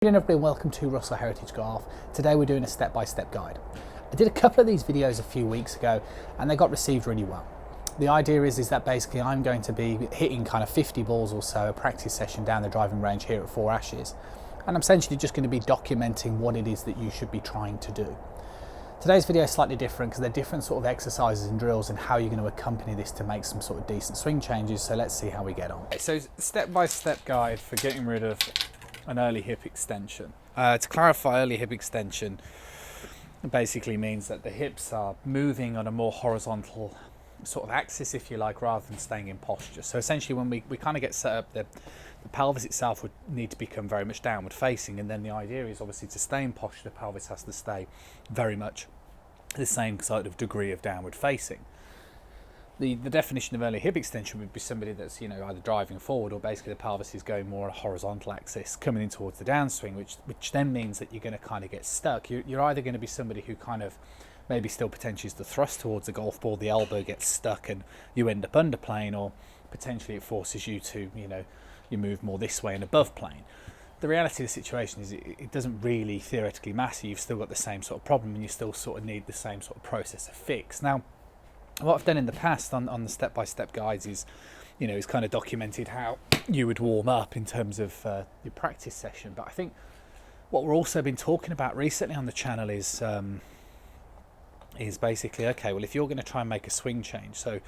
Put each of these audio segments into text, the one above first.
Good evening everybody and welcome to Russell Heritage Golf. Today we're doing a step-by-step guide. I did a couple of these videos a few weeks ago and they got received really well. The idea is that basically I'm going to be hitting kind of 50 balls or so, a practice session down the driving range here at Four Ashes. And I'm essentially just going to be documenting what it is that you should be trying to do. Today's video is slightly different because they're different sort of exercises and drills and how you're going to accompany this to make some sort of decent swing changes. So let's see how we get on. So step-by-step guide for getting rid of an early hip extension. To clarify, early hip extension basically means that the hips are moving on a more horizontal sort of axis, if you like, rather than staying in posture. So essentially when we kind of get set up, the pelvis itself would need to become very much downward facing, and then the idea is obviously to stay in posture, the pelvis has to stay very much the same sort of degree of downward facing. The definition of early hip extension would be somebody that's, either driving forward or basically the pelvis is going more on a horizontal axis, coming in towards the downswing, which then means that you're going to kind of get stuck. You're either going to be somebody who kind of maybe still potentially is the thrust towards the golf ball, the elbow gets stuck and you end up underplaying, or potentially it forces you to, you move more this way and above plane. The reality of the situation is it doesn't really theoretically matter. You've still got the same sort of problem and you still sort of need the same sort of process of fix. Now, what I've done in the past on the step-by-step guides is, is kind of documented how you would warm up in terms of your practice session. But I think what we're also been talking about recently on the channel is basically, okay, well, if you're going to try and make a swing change, so,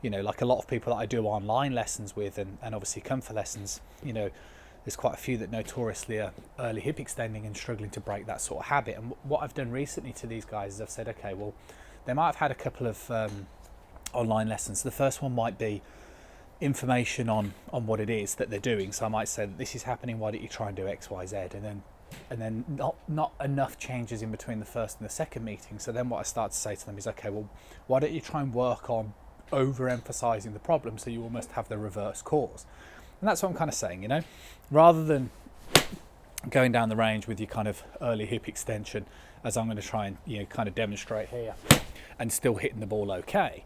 like a lot of people that I do online lessons with and obviously come for lessons, there's quite a few that notoriously are early hip extending and struggling to break that sort of habit. And what I've done recently to these guys is I've said, okay, well, they might have had a couple of online lessons. The first one might be information on what it is that they're doing. So I might say that this is happening, why don't you try and do X, Y, Z? And then not enough changes in between the first and the second meeting. So then what I start to say to them is, okay, well, why don't you try and work on overemphasizing the problem so you almost have the reverse cause? And that's what I'm kind of saying, rather than going down the range with your kind of early hip extension, as I'm going to try and kind of demonstrate here, and still hitting the ball okay.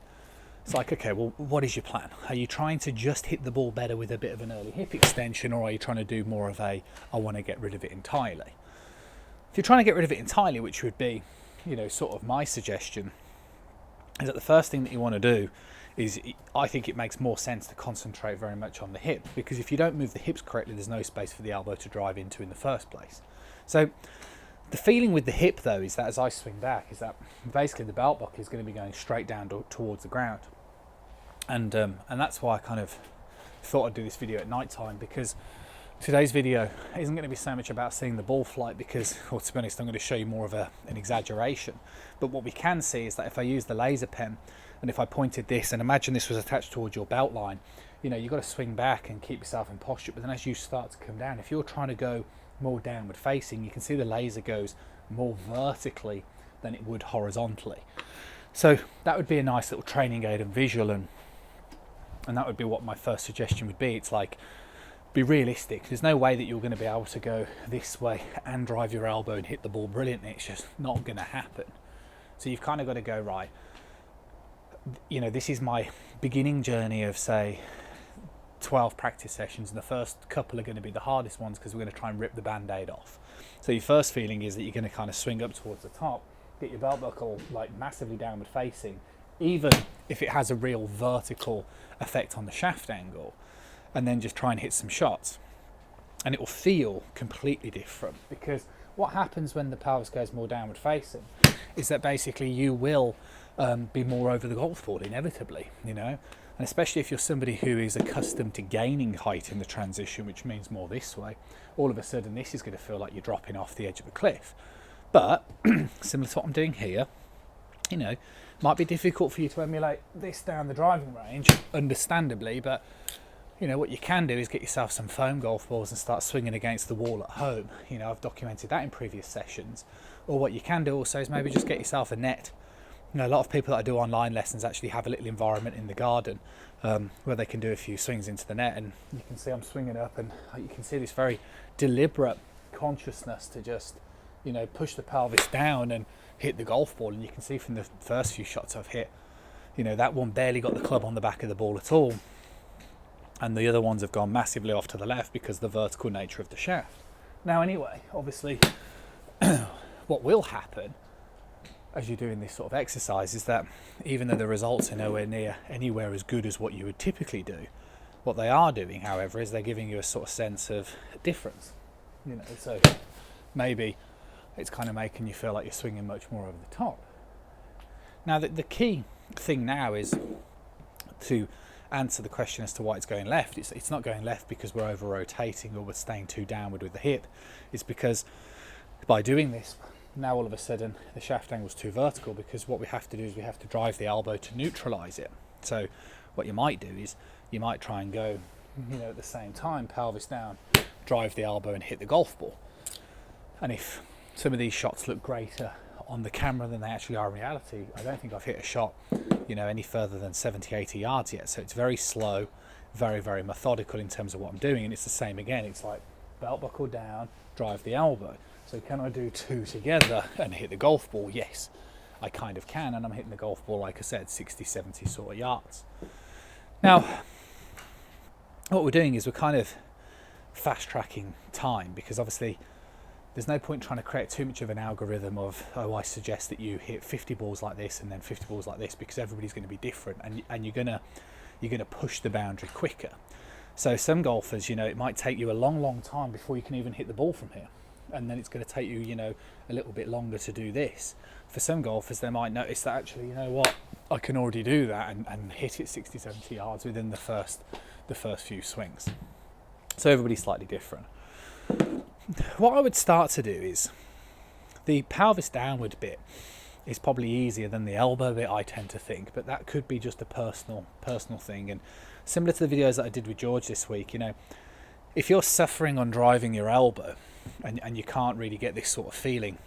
It's like, okay, well, what is your plan? Are you trying to just hit the ball better with a bit of an early hip extension, or are you trying to do more of I want to get rid of it entirely? If you're trying to get rid of it entirely, which would be, sort of my suggestion, is that the first thing that you want to do is, I think it makes more sense to concentrate very much on the hip, because if you don't move the hips correctly, there's no space for the elbow to drive into in the first place. So the feeling with the hip, though, is that as I swing back, is that basically the belt buckle is going to be going straight down towards the ground. And that's why I kind of thought I'd do this video at night time, because today's video isn't going to be so much about seeing the ball flight, because, or to be honest, I'm going to show you more of an exaggeration. But what we can see is that if I use the laser pen, and if I pointed this, and imagine this was attached towards your belt line, you've got to swing back and keep yourself in posture. But then as you start to come down, if you're trying to go more downward facing, you can see the laser goes more vertically than it would horizontally. So that would be a nice little training aid and visual, and that would be what my first suggestion would be. It's like, be realistic. There's no way that you're going to be able to go this way and drive your elbow and hit the ball brilliantly. It's just not going to happen. So you've kind of got to go, right, this is my beginning journey of, say, 12 practice sessions, and the first couple are going to be the hardest ones because we're going to try and rip the band-aid off. So your first feeling is that you're going to kind of swing up towards the top, get your belt buckle like massively downward facing, even if it has a real vertical effect on the shaft angle, and then just try and hit some shots, and it will feel completely different. Because what happens when the pelvis goes more downward facing is that basically you will be more over the golf ball inevitably, and especially if you're somebody who is accustomed to gaining height in the transition, which means more this way, all of a sudden this is going to feel like you're dropping off the edge of a cliff. But similar to what I'm doing here, might be difficult for you to emulate this down the driving range, understandably, but what you can do is get yourself some foam golf balls and start swinging against the wall at home. I've documented that in previous sessions. Or what you can do also is maybe just get yourself a net. A lot of people that I do online lessons actually have a little environment in the garden where they can do a few swings into the net, and you can see I'm swinging up, and you can see this very deliberate consciousness to just, push the pelvis down and hit the golf ball. And you can see from the first few shots I've hit, that one barely got the club on the back of the ball at all, and the other ones have gone massively off to the left because of the vertical nature of the shaft. Now anyway, obviously what will happen as you're doing this sort of exercise is that even though the results are nowhere near anywhere as good as what you would typically do, what they are doing, however, is they're giving you a sort of sense of difference. So maybe it's kind of making you feel like you're swinging much more over the top. Now the key thing now is to answer the question as to why it's going left. It's not going left because we're over rotating or we're staying too downward with the hip. It's because by doing this, now all of a sudden the shaft angle is too vertical, because what we have to do is we have to drive the elbow to neutralize it. So what you might do is you might try and go, at the same time, pelvis down, drive the elbow and hit the golf ball. And if some of these shots look greater on the camera than they actually are in reality, I don't think I've hit a shot, any further than 70, 80 yards yet. So it's very slow, very, very methodical in terms of what I'm doing. And it's the same again. It's like belt buckle down, drive the elbow. So can I do two together and hit the golf ball? Yes, I kind of can. And I'm hitting the golf ball, like I said, 60, 70 sort of yards. Now, what we're doing is we're kind of fast tracking time, because obviously there's no point trying to create too much of an algorithm of, I suggest that you hit 50 balls like this and then 50 balls like this, because everybody's going to be different, and you're gonna push the boundary quicker. So some golfers, it might take you a long time before you can even hit the ball from here, and then it's going to take you, a little bit longer to do this. For some golfers, they might notice that actually, I can already do that and hit it 60, 70 yards within the first few swings. So everybody's slightly different. What I would start to do is the pelvis downward bit is probably easier than the elbow bit, I tend to think, but that could be just a personal thing. And similar to the videos that I did with George this week, if you're suffering on driving your elbow and you can't really get this sort of feeling,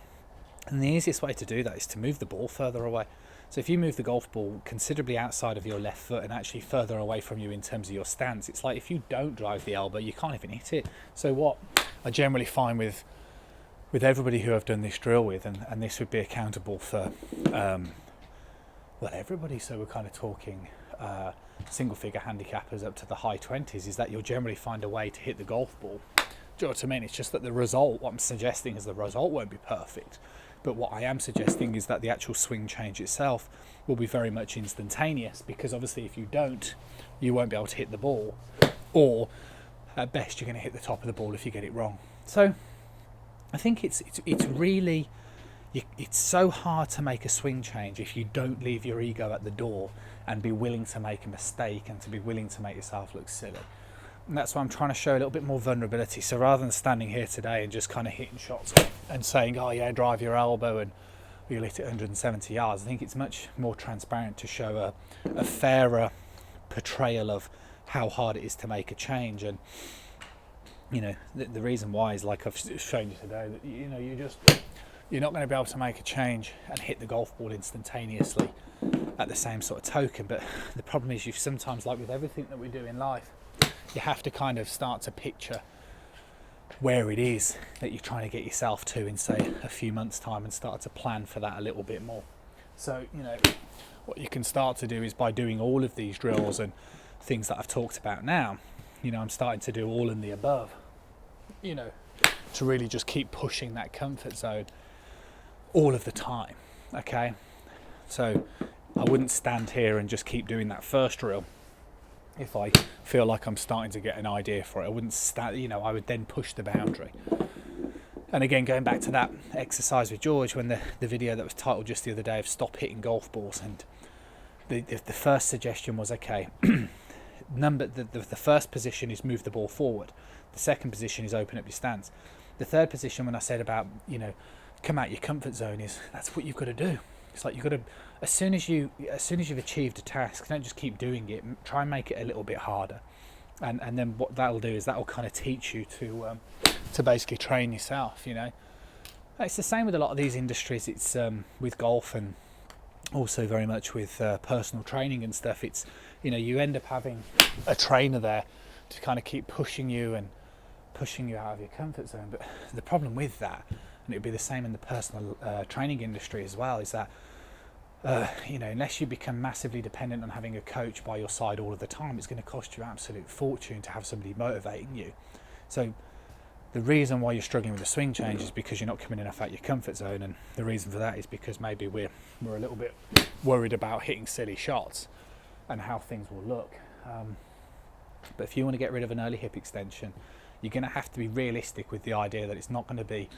and the easiest way to do that is to move the ball further away. So if you move the golf ball considerably outside of your left foot and actually further away from you in terms of your stance, it's like if you don't drive the elbow, you can't even hit it. So what I generally find with everybody who I've done this drill with, and this would be accountable for everybody, so we're kind of talking single figure handicappers up to the high 20s, is that you'll generally find a way to hit the golf ball. Do you know what I mean? It's just that what I'm suggesting is the result won't be perfect. But what I am suggesting is that the actual swing change itself will be very much instantaneous, because obviously if you don't, you won't be able to hit the ball, or at best you're going to hit the top of the ball if you get it wrong. So I think it's really, it's so hard to make a swing change if you don't leave your ego at the door and be willing to make a mistake and to be willing to make yourself look silly. And that's why I'm trying to show a little bit more vulnerability. So rather than standing here today and just kind of hitting shots and saying, oh yeah, drive your elbow and you'll hit it 170 yards, I think it's much more transparent to show a fairer portrayal of how hard it is to make a change. And the reason why is, like I've shown you today, that you're not going to be able to make a change and hit the golf ball instantaneously at the same sort of token. But the problem is, you sometimes, like with everything that we do in life, you have to kind of start to picture where it is that you're trying to get yourself to in, say, a few months' time, and start to plan for that a little bit more. So, what you can start to do is, by doing all of these drills and things that I've talked about now, I'm starting to do all in the above, to really just keep pushing that comfort zone all of the time, okay? So I wouldn't stand here and just keep doing that first drill if I feel like I'm starting to get an idea for it. I wouldn't I would then push the boundary. And again, going back to that exercise with George, when the video that was titled just the other day of stop hitting golf balls, and the first suggestion was, okay, the first position is move the ball forward. The second position is open up your stance. The third position, when I said about, come out your comfort zone, is that's what you've got to do. It's like you've got to, as soon as you've achieved a task, don't just keep doing it. Try and make it a little bit harder, and then what that'll do is that'll kind of teach you to basically train yourself. It's the same with a lot of these industries. It's with golf, and also very much with personal training and stuff. It's you end up having a trainer there to kind of keep pushing you out of your comfort zone. But the problem with that, and it'd be the same in the personal training industry as well, is that unless you become massively dependent on having a coach by your side all of the time, it's going to cost you an absolute fortune to have somebody motivating you. So The reason why you're struggling with the swing change is because you're not coming enough out your comfort zone, and the reason for that is because maybe we're a little bit worried about hitting silly shots and how things will look. But if you want to get rid of an early hip extension, you're going to have to be realistic with the idea that it's not going to be,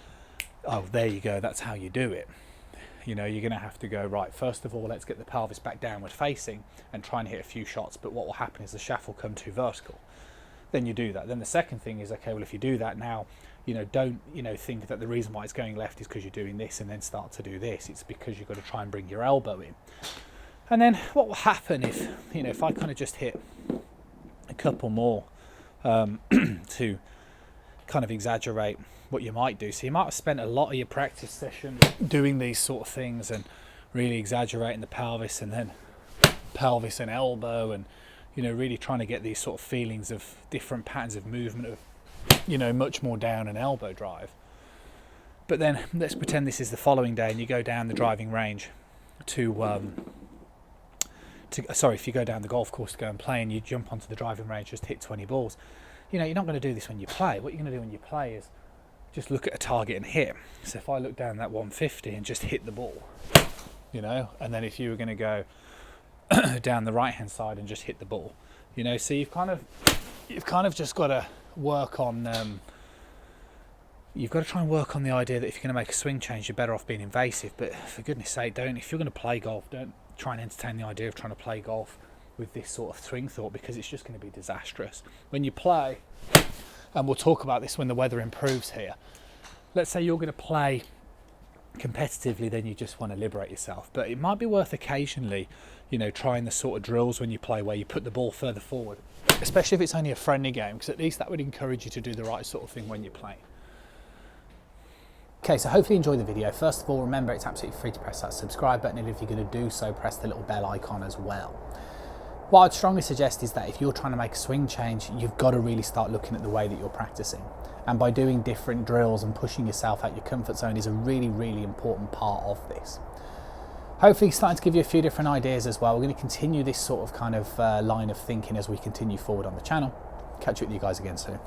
oh, there you go, that's how you do it. You know, you're going to have to go, right, first of all, let's get the pelvis back downward facing and try and hit a few shots. But what will happen is the shaft will come too vertical. Then you do that. Then the second thing is, okay, well, if you do that now, you know, don't, you know, think that the reason why it's going left is because you're doing this and then start to do this. It's because you've got to try and bring your elbow in. And then what will happen if, you know, if I kind of just hit a couple more to kind of exaggerate what you might do. So you might have spent a lot of your practice session doing these sort of things and really exaggerating the pelvis, and then pelvis and elbow, and, you know, really trying to get these sort of feelings of different patterns of movement of, you know, much more down and elbow drive. But then let's pretend this is the following day and you go down the driving range if you go down the golf course to go and play, and you jump onto the driving range, just hit 20 balls. You know, you're not going to do this when you play. What you're going to do when you play is just look at a target and hit. So if I look down that 150 and just hit the ball, you know, and then if you were going to go down the right hand side and just hit the ball, you know, so you've kind of just got to work on you've got to try and work on the idea that if you're going to make a swing change, you're better off being invasive. But for goodness sake, if you're going to play golf, don't try and entertain the idea of trying to play golf with this sort of swing thought, because it's just going to be disastrous. When you play, and we'll talk about this when the weather improves here, let's say you're going to play competitively, then you just want to liberate yourself. But it might be worth occasionally, you know, trying the sort of drills when you play where you put the ball further forward, especially if it's only a friendly game, because at least that would encourage you to do the right sort of thing when you're playing. Okay, so hopefully you enjoyed the video. First of all, remember it's absolutely free to press that subscribe button, and if you're going to do so, press the little bell icon as well. What I'd strongly suggest is that if you're trying to make a swing change, you've got to really start looking at the way that you're practicing. And by doing different drills and pushing yourself out your comfort zone is a really, really important part of this. Hopefully starting to give you a few different ideas as well. We're going to continue this sort of kind of line of thinking as we continue forward on the channel. Catch up with you guys again soon.